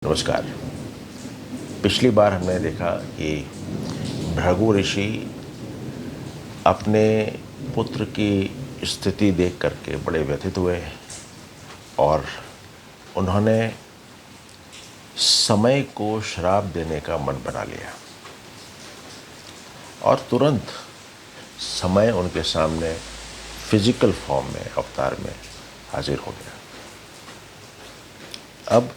नमस्कार। पिछली बार हमने देखा कि भृगु ऋषि अपने पुत्र की स्थिति देख करके बड़े व्यथित हुए और उन्होंने समय को श्राप देने का मन बना लिया और तुरंत समय उनके सामने फिजिकल फॉर्म में, अवतार में हाजिर हो गया। अब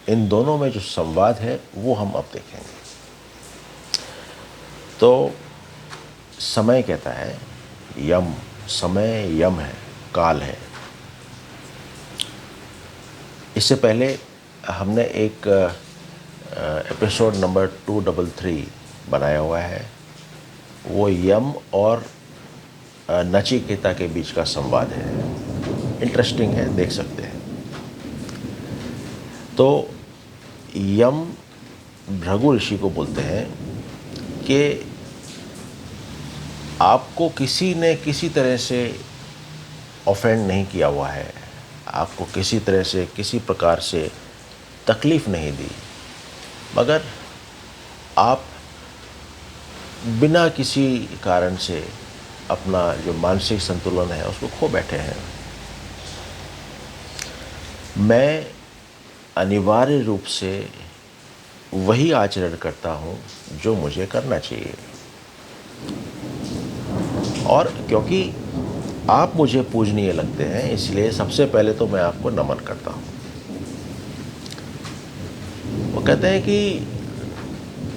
इन दोनों में जो संवाद है वो हम अब देखेंगे। तो समय कहता है यम, समय यम है, काल है। इससे पहले हमने एक एपिसोड नंबर 233 बनाया हुआ है। वो यम और नचिकेता के बीच का संवाद है। इंटरेस्टिंग है, देख सकते हैं। तो यम भृगु ऋषि को बोलते हैं कि आपको किसी ने किसी तरह से ऑफेंड नहीं किया हुआ है, आपको किसी तरह से किसी प्रकार से तकलीफ नहीं दी, मगर आप बिना किसी कारण से अपना जो मानसिक संतुलन है उसको खो बैठे हैं। मैं अनिवार्य रूप से वही आचरण करता हूँ जो मुझे करना चाहिए, और क्योंकि आप मुझे पूजनीय लगते हैं इसलिए सबसे पहले तो मैं आपको नमन करता हूँ। वो कहते हैं कि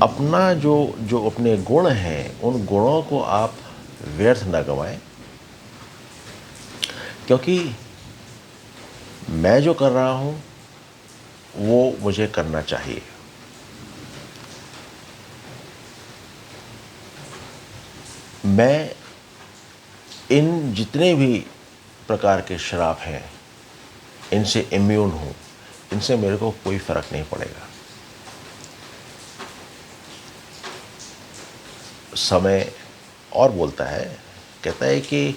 अपना जो अपने गुण हैं उन गुणों को आप व्यर्थ न गंवाएं, क्योंकि मैं जो कर रहा हूँ वो मुझे करना चाहिए। मैं इन जितने भी प्रकार के श्राप हैं इनसे इम्यून हूँ, इनसे मेरे को कोई फर्क नहीं पड़ेगा। समय और बोलता है, कहता है कि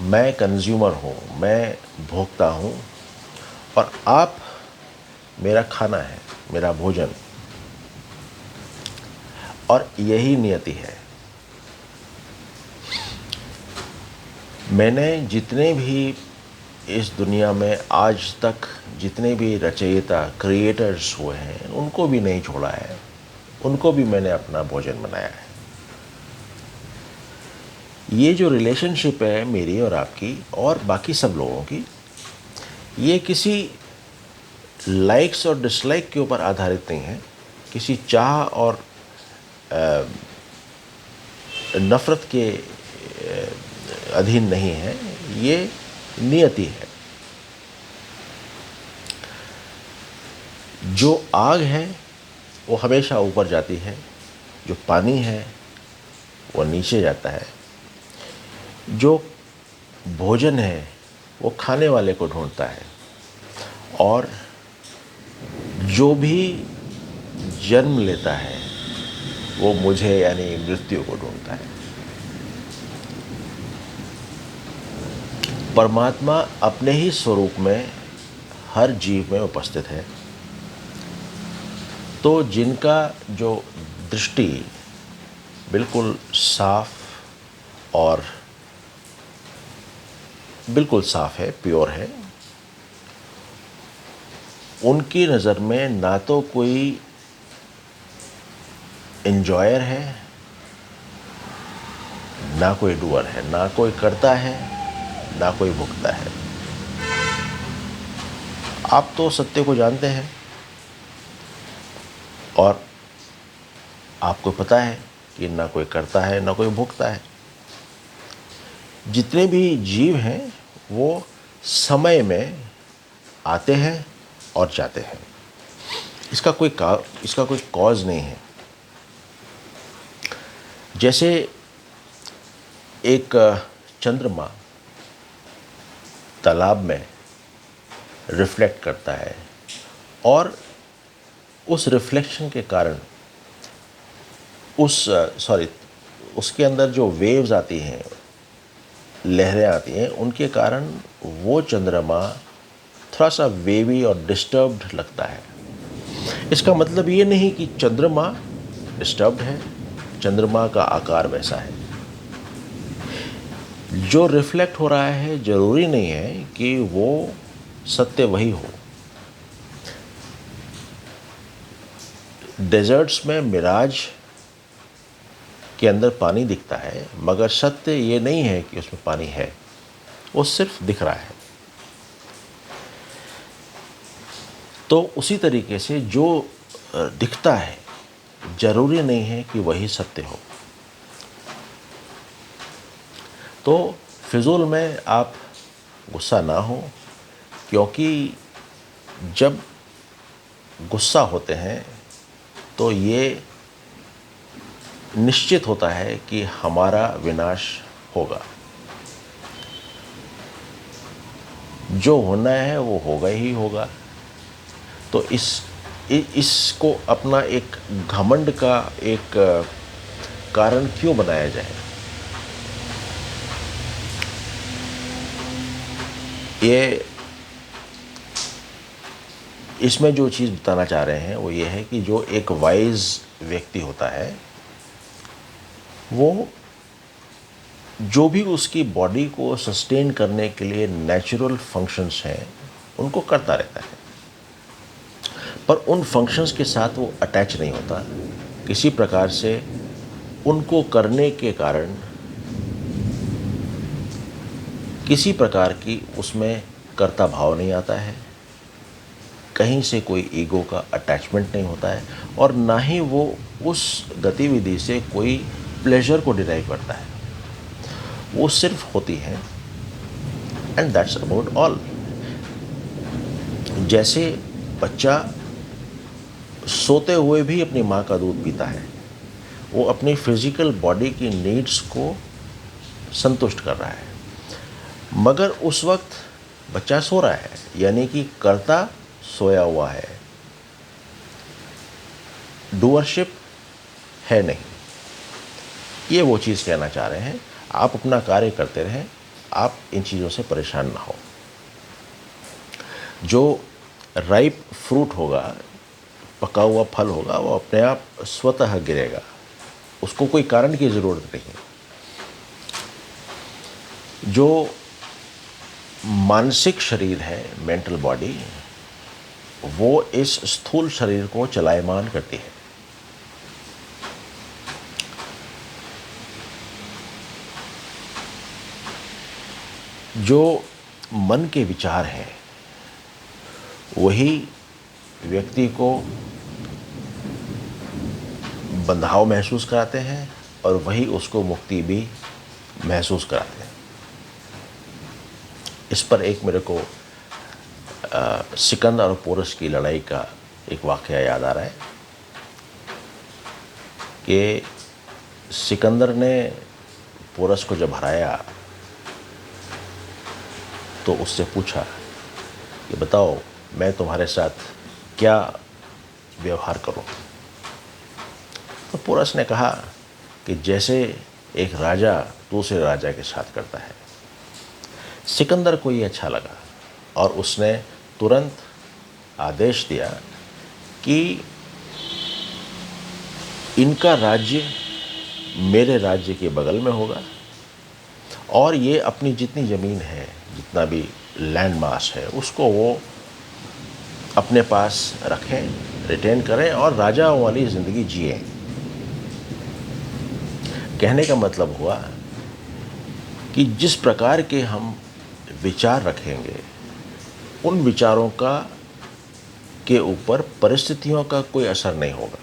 मैं कंज्यूमर हूँ, मैं भोगता हूँ और आप मेरा खाना है, मेरा भोजन, और यही नियति है। मैंने जितने भी इस दुनिया में आज तक जितने भी रचयिता क्रिएटर्स हुए हैं उनको भी नहीं छोड़ा है, उनको भी मैंने अपना भोजन बनाया है। ये जो रिलेशनशिप है मेरी और आपकी और बाकी सब लोगों की, ये किसी लाइक्स और डिसलाइक के ऊपर आधारित नहीं है, किसी चाह और नफ़रत के अधीन नहीं है। ये नियति है। जो आग है वो हमेशा ऊपर जाती है, जो पानी है वो नीचे जाता है, जो भोजन है वो खाने वाले को ढूंढता है, और जो भी जन्म लेता है वो मुझे यानी मृत्यु को ढूंढता है। परमात्मा अपने ही स्वरूप में हर जीव में उपस्थित है। तो जिनका जो दृष्टि बिल्कुल साफ और बिल्कुल साफ है, प्योर है, उनकी नज़र में ना तो कोई एंजॉयर है, ना कोई डूअर है, ना कोई करता है, ना कोई भुगता है। आप तो सत्य को जानते हैं और आपको पता है कि ना कोई करता है ना कोई भुगता है। जितने भी जीव हैं वो समय में आते हैं और जाते हैं। इसका कोई कॉज नहीं है। जैसे एक चंद्रमा तालाब में रिफ्लेक्ट करता है और उस रिफ्लेक्शन के कारण उसके अंदर जो वेव्स आती हैं, लहरें आती हैं, उनके कारण वो चंद्रमा थोड़ा सा वेवी और डिस्टर्ब्ड लगता है। इसका मतलब ये नहीं कि चंद्रमा डिस्टर्ब्ड है, चंद्रमा का आकार वैसा है। जो रिफ्लेक्ट हो रहा है जरूरी नहीं है कि वो सत्य वही हो। डेजर्ट्स में मिराज के अंदर पानी दिखता है, मगर सत्य ये नहीं है कि उसमें पानी है, वो सिर्फ दिख रहा है। तो उसी तरीके से जो दिखता है जरूरी नहीं है कि वही सत्य हो। तो फिजूल में आप गुस्सा ना हो, क्योंकि जब गुस्सा होते हैं तो ये निश्चित होता है कि हमारा विनाश होगा। जो होना है वो होगा ही होगा। तो इसको अपना एक घमंड का एक कारण क्यों बनाया जाए। ये इसमें जो चीज़ बताना चाह रहे हैं वो ये है कि जो एक वाइज व्यक्ति होता है वो जो भी उसकी बॉडी को सस्टेन करने के लिए नेचुरल फंक्शंस हैं उनको करता रहता है, पर उन फंक्शंस के साथ वो अटैच नहीं होता। किसी प्रकार से उनको करने के कारण किसी प्रकार की उसमें कर्ता भाव नहीं आता है, कहीं से कोई ईगो का अटैचमेंट नहीं होता है, और ना ही वो उस गतिविधि से कोई प्लेजर को डिराइव करता है। वो सिर्फ होती है, एंड दैट्स अबाउट ऑल। जैसे बच्चा सोते हुए भी अपनी माँ का दूध पीता है, वो अपनी फिजिकल बॉडी की नीड्स को संतुष्ट कर रहा है, मगर उस वक्त बच्चा सो रहा है, यानी कि कर्ता सोया हुआ है, डूअरशिप है नहीं। ये वो चीज़ कहना चाह रहे हैं। आप अपना कार्य करते रहें, आप इन चीज़ों से परेशान ना हो। जो राइप फ्रूट होगा, पका हुआ फल होगा, वो अपने आप स्वतः गिरेगा, उसको कोई कारण की ज़रूरत नहीं है। जो मानसिक शरीर है, मेंटल बॉडी, वो इस स्थूल शरीर को चलायमान करती है। जो मन के विचार हैं वही व्यक्ति को बंधाव महसूस कराते हैं और वही उसको मुक्ति भी महसूस कराते हैं। इस पर एक मेरे को सिकंदर और पोरस की लड़ाई का एक वाकया याद आ रहा है कि सिकंदर ने पोरस को जब हराया तो उससे पूछा कि बताओ मैं तुम्हारे साथ क्या व्यवहार करूं। तो पोरस ने कहा कि जैसे एक राजा दूसरे राजा के साथ करता है। सिकंदर को ये अच्छा लगा और उसने तुरंत आदेश दिया कि इनका राज्य मेरे राज्य के बगल में होगा और ये अपनी जितनी ज़मीन है, जितना भी लैंड मास है, उसको वो अपने पास रखें, रिटेन करें और राजाओं वाली ज़िंदगी जिए। कहने का मतलब हुआ कि जिस प्रकार के हम विचार रखेंगे उन विचारों का के ऊपर परिस्थितियों का कोई असर नहीं होगा,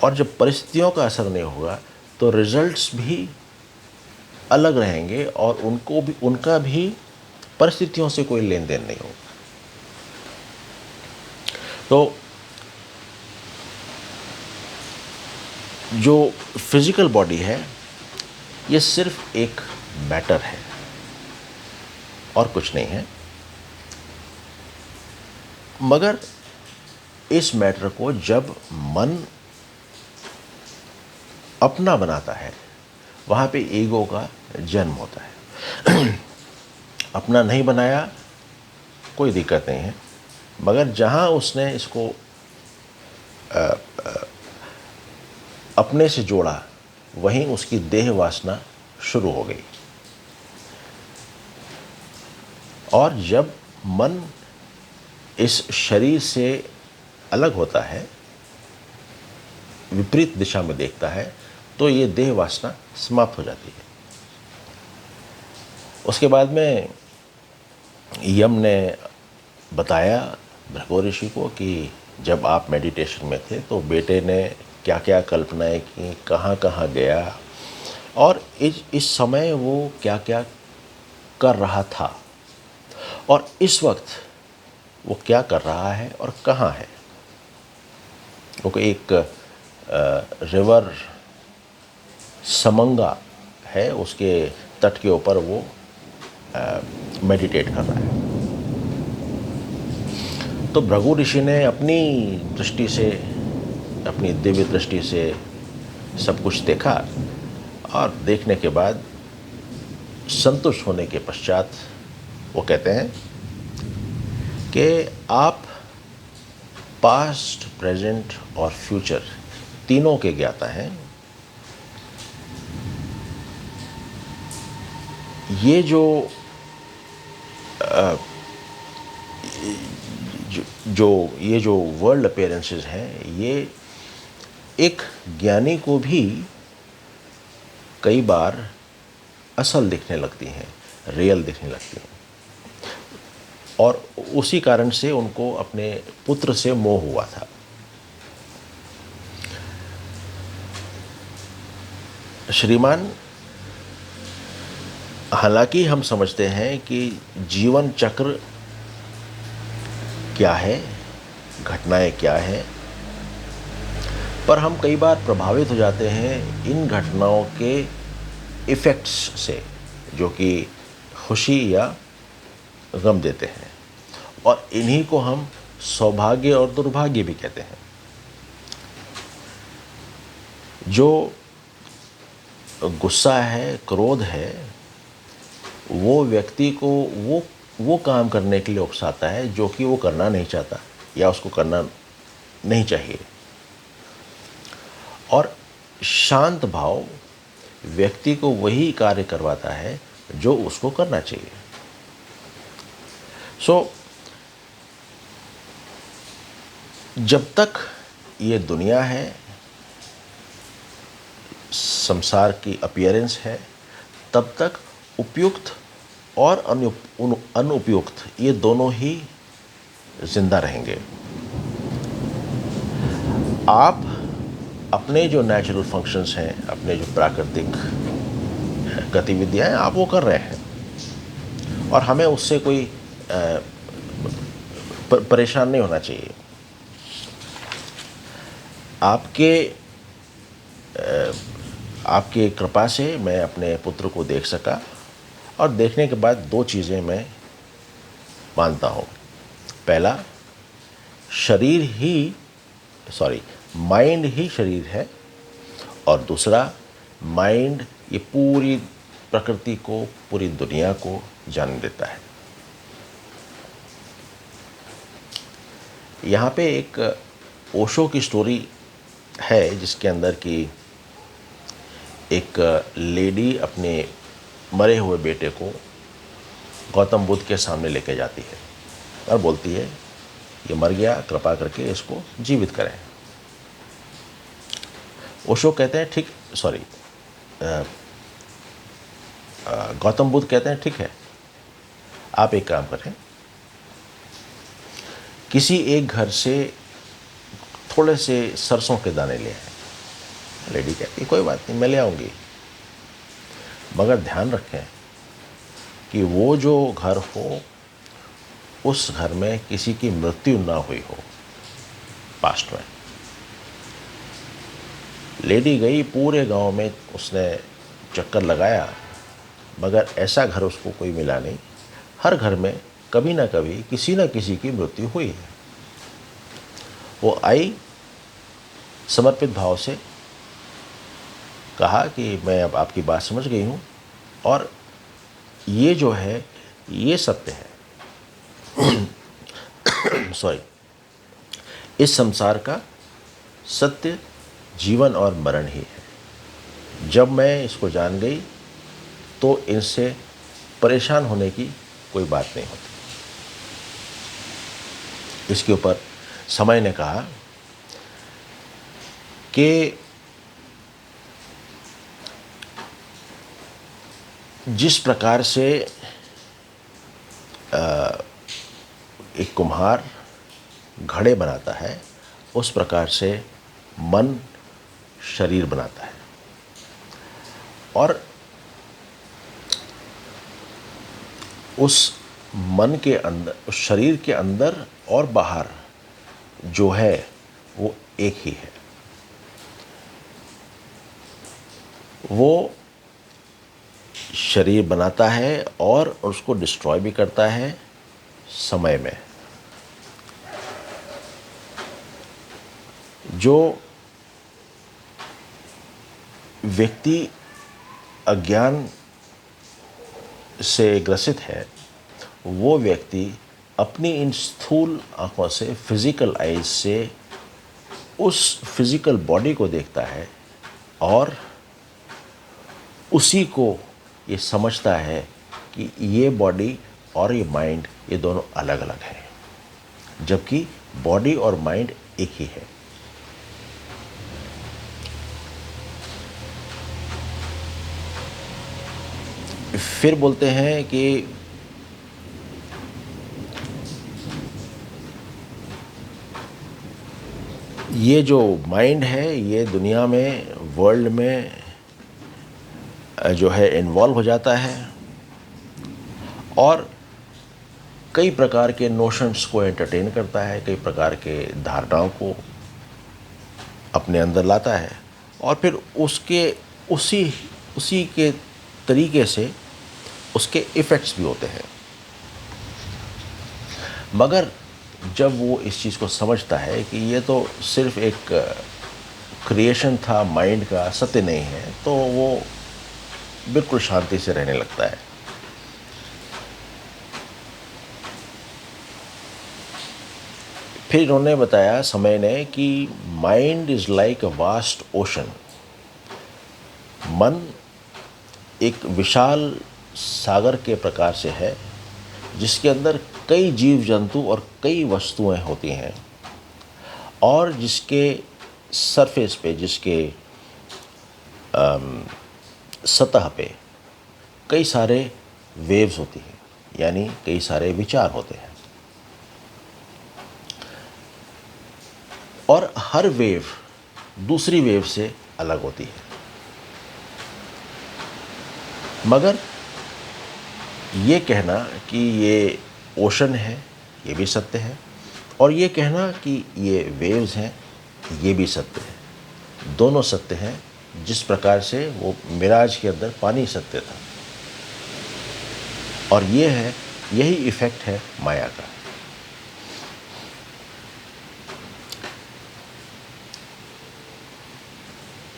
और जब परिस्थितियों का असर नहीं होगा तो रिजल्ट्स भी अलग रहेंगे और उनका भी परिस्थितियों से कोई लेन देन नहीं होगा। तो जो फिजिकल बॉडी है ये सिर्फ एक मैटर है और कुछ नहीं है, मगर इस मैटर को जब मन अपना बनाता है वहाँ पे ईगो का जन्म होता है। अपना नहीं बनाया कोई दिक्कत नहीं है, मगर जहाँ उसने इसको अपने से जोड़ा, वहीं उसकी देह वासना शुरू हो गई। और जब मन इस शरीर से अलग होता है, विपरीत दिशा में देखता है, तो ये देह वासना समाप्त हो जाती है। उसके बाद में यम ने बताया भृगु ऋषि को कि जब आप मेडिटेशन में थे तो बेटे ने क्या क्या कल्पनाएं की, कहाँ कहाँ गया, और इस समय वो क्या क्या कर रहा था, और इस वक्त वो क्या कर रहा है और कहाँ है। वो एक रिवर समंगा है, उसके तट के ऊपर वो मेडिटेट कर रहा है। तो भृगु ऋषि ने अपनी दृष्टि से, अपनी दिव्य दृष्टि से सब कुछ देखा, और देखने के बाद संतुष्ट होने के पश्चात वो कहते हैं कि आप पास्ट, प्रेजेंट और फ्यूचर तीनों के ज्ञाता हैं। ये जो ये जो वर्ल्ड अपीयरेंसेस हैं, ये एक ज्ञानी को भी कई बार असल दिखने लगती हैं, रियल दिखने लगती हैं, और उसी कारण से उनको अपने पुत्र से मोह हुआ था। श्रीमान, हालांकि हम समझते हैं कि जीवन चक्र क्या है, घटनाएं क्या है, पर हम कई बार प्रभावित हो जाते हैं इन घटनाओं के इफ़ेक्ट्स से, जो कि खुशी या गम देते हैं, और इन्हीं को हम सौभाग्य और दुर्भाग्य भी कहते हैं। जो गुस्सा है, क्रोध है, वो व्यक्ति को वो काम करने के लिए उकसाता है जो कि वो करना नहीं चाहता या उसको करना नहीं चाहिए। और शांत भाव व्यक्ति को वही कार्य करवाता है जो उसको करना चाहिए। जब तक ये दुनिया है, संसार की अपीयरेंस है, तब तक उपयुक्त और अनुपयुक्त ये दोनों ही जिंदा रहेंगे। आप अपने जो नेचुरल फंक्शंस हैं, अपने जो प्राकृतिक गतिविधियां हैं, आप वो कर रहे हैं, और हमें उससे कोई परेशान नहीं होना चाहिए। आपके कृपा से मैं अपने पुत्र को देख सका, और देखने के बाद दो चीज़ें मैं मानता हूँ। पहला, माइंड ही शरीर है, और दूसरा, माइंड ये पूरी प्रकृति को, पूरी दुनिया को जान देता है। यहाँ पे एक ओशो की स्टोरी है, जिसके अंदर की एक लेडी अपने मरे हुए बेटे को गौतम बुद्ध के सामने लेके जाती है और बोलती है, ये मर गया, कृपा करके इसको जीवित करें। ओशो कहते हैं गौतम बुद्ध कहते हैं, ठीक है, आप एक काम करें, किसी एक घर से थोड़े से सरसों के दाने ले आए। लेडी कहती, कोई बात नहीं, मैं ले आऊँगी, मगर ध्यान रखें कि वो जो घर हो, उस घर में किसी की मृत्यु ना हुई हो पास्ट में। लेडी गई, पूरे गांव में उसने चक्कर लगाया, मगर ऐसा घर उसको कोई मिला नहीं। हर घर में कभी ना कभी किसी ना किसी की मृत्यु हुई है। वो आई, समर्पित भाव से कहा कि मैं अब आपकी बात समझ गई हूँ, और ये जो है ये सत्य है। इस संसार का सत्य जीवन और मरण ही है। जब मैं इसको जान गई तो इनसे परेशान होने की कोई बात नहीं होती। इसके ऊपर समय ने कहा कि जिस प्रकार से एक कुम्हार घड़े बनाता है, उस प्रकार से मन शरीर बनाता है। और उस मन के अंदर, उस शरीर के अंदर और बाहर जो है वो एक ही है। वो शरीर बनाता है और उसको डिस्ट्रॉय भी करता है समय में। जो व्यक्ति अज्ञान से ग्रसित है, वो व्यक्ति अपनी इन स्थूल आंखों से, फिजिकल आइज से उस फिजिकल बॉडी को देखता है और उसी को ये समझता है कि ये बॉडी और ये माइंड, ये दोनों अलग अलग हैं, जबकि बॉडी और माइंड एक ही है। फिर बोलते हैं कि ये जो माइंड है, ये दुनिया में, वर्ल्ड में जो है इन्वॉल्व हो जाता है और कई प्रकार के नोशंस को एंटरटेन करता है, कई प्रकार के धारणाओं को अपने अंदर लाता है और फिर उसके उसी के तरीके से उसके इफ़ेक्ट्स भी होते हैं। मगर जब वो इस चीज़ को समझता है कि ये तो सिर्फ एक क्रिएशन था माइंड का, सत्य नहीं है, तो वो बिल्कुल शांति से रहने लगता है। फिर इन्होंने बताया, समय ने, कि mind is like a vast ocean. मन एक विशाल सागर के प्रकार से है जिसके अंदर कई जीव जंतु और कई वस्तुएं होती हैं और जिसके सरफेस पे, जिसके सतह पे कई सारे वेव्स होती हैं, यानी कई सारे विचार होते हैं। और हर वेव दूसरी वेव से अलग होती है। मगर ये कहना कि ये ओशन है, ये भी सत्य है, और ये कहना कि ये वेव्स हैं, ये भी सत्य है। दोनों सत्य हैं, जिस प्रकार से वो मिराज के अंदर पानी सत्य था। और ये है, यही इफेक्ट है माया का।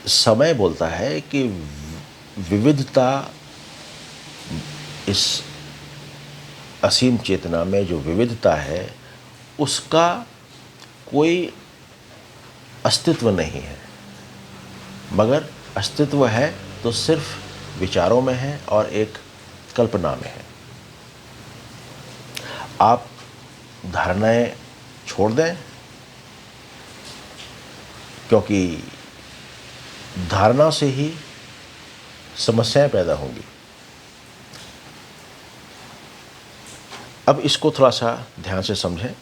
समय बोलता है कि विविधता, इस असीम चेतना में जो विविधता है, उसका कोई अस्तित्व नहीं है, मगर अस्तित्व है तो सिर्फ विचारों में है और एक कल्पना में है। आप धारणाएं छोड़ दें, क्योंकि धारणा से ही समस्याएं पैदा होंगी। अब इसको थोड़ा सा ध्यान से समझें।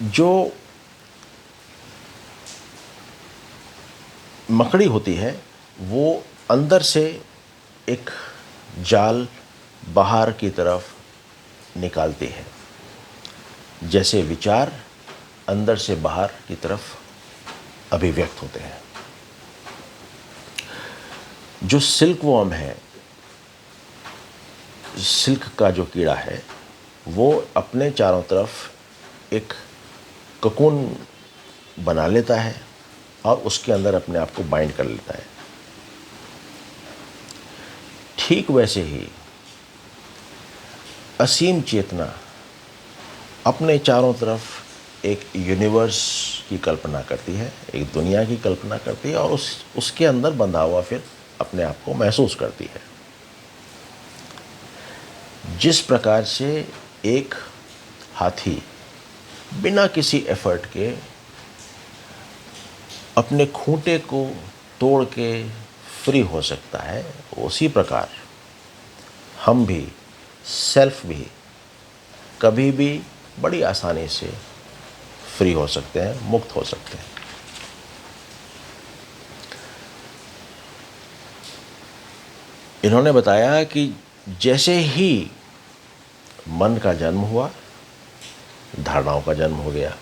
जो मकड़ी होती है, वो अंदर से एक जाल बाहर की तरफ निकालती है, जैसे विचार अंदर से बाहर की तरफ अभिव्यक्त होते हैं। जो सिल्कवॉर्म है, सिल्क का जो कीड़ा है, वो अपने चारों तरफ एक ककून बना लेता है और उसके अंदर अपने आप को बाइंड कर लेता है। ठीक वैसे ही असीम चेतना अपने चारों तरफ एक यूनिवर्स की कल्पना करती है, एक दुनिया की कल्पना करती है और उसके अंदर बंधा हुआ फिर अपने आप को महसूस करती है। जिस प्रकार से एक हाथी बिना किसी एफर्ट के अपने खूंटे को तोड़ के फ्री हो सकता है, उसी प्रकार हम भी, सेल्फ भी कभी भी बड़ी आसानी से फ्री हो सकते हैं, मुक्त हो सकते हैं। इन्होंने बताया कि जैसे ही मन का जन्म हुआ, धारणाओं का जन्म हो गया।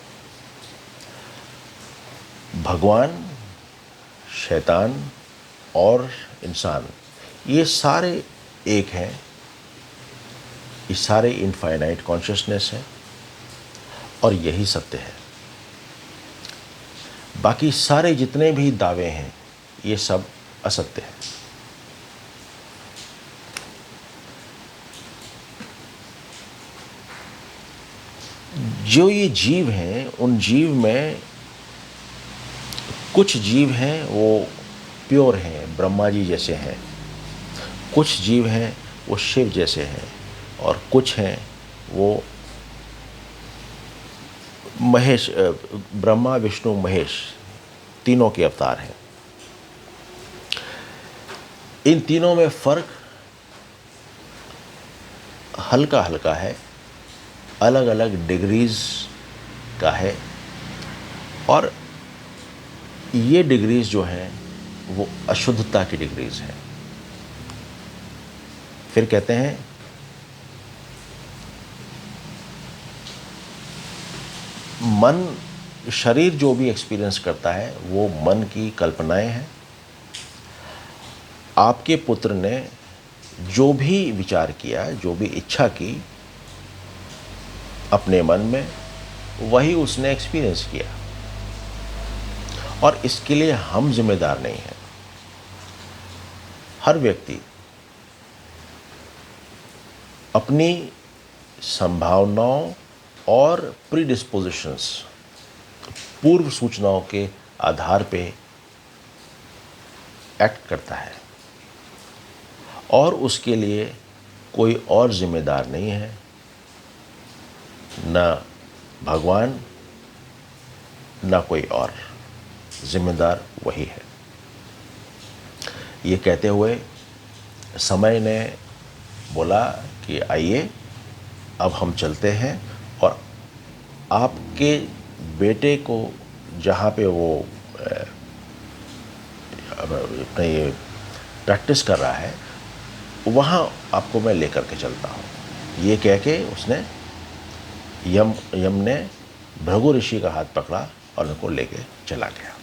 भगवान, शैतान और इंसान ये सारे एक हैं, ये सारे इनफाइनाइट कॉन्शियसनेस है और यही सत्य है। बाकी सारे जितने भी दावे हैं ये सब असत्य है। जो ये जीव हैं, उन जीव में कुछ जीव हैं वो प्योर हैं, ब्रह्मा जी जैसे हैं। कुछ जीव हैं वो शिव जैसे हैं और कुछ हैं वो महेश, ब्रह्मा विष्णु महेश तीनों के अवतार हैं। इन तीनों में फर्क हल्का हल्का है, अलग अलग डिग्रीज का है और ये डिग्रीज जो हैं वो अशुद्धता की डिग्रीज हैं। फिर कहते हैं मन, शरीर जो भी एक्सपीरियंस करता है वो मन की कल्पनाएं हैं। आपके पुत्र ने जो भी विचार किया, जो भी इच्छा की अपने मन में, वही उसने एक्सपीरियंस किया और इसके लिए हम जिम्मेदार नहीं हैं। हर व्यक्ति अपनी संभावनाओं और प्रीडिस्पोजिशंस, पूर्व सूचनाओं के आधार पे एक्ट करता है और उसके लिए कोई और जिम्मेदार नहीं है, ना भगवान ना कोई और, जिम्मेदार वही है। ये कहते हुए समय ने बोला कि आइए अब हम चलते हैं और आपके बेटे को जहाँ पे वो अपने ये प्रैक्टिस कर रहा है वहाँ आपको मैं लेकर के चलता हूँ। ये कह के उसने यम ने भृगु ऋषि का हाथ पकड़ा और उनको लेके चला गया।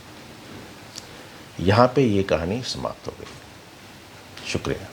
यहाँ पे ये कहानी समाप्त हो गई। शुक्रिया।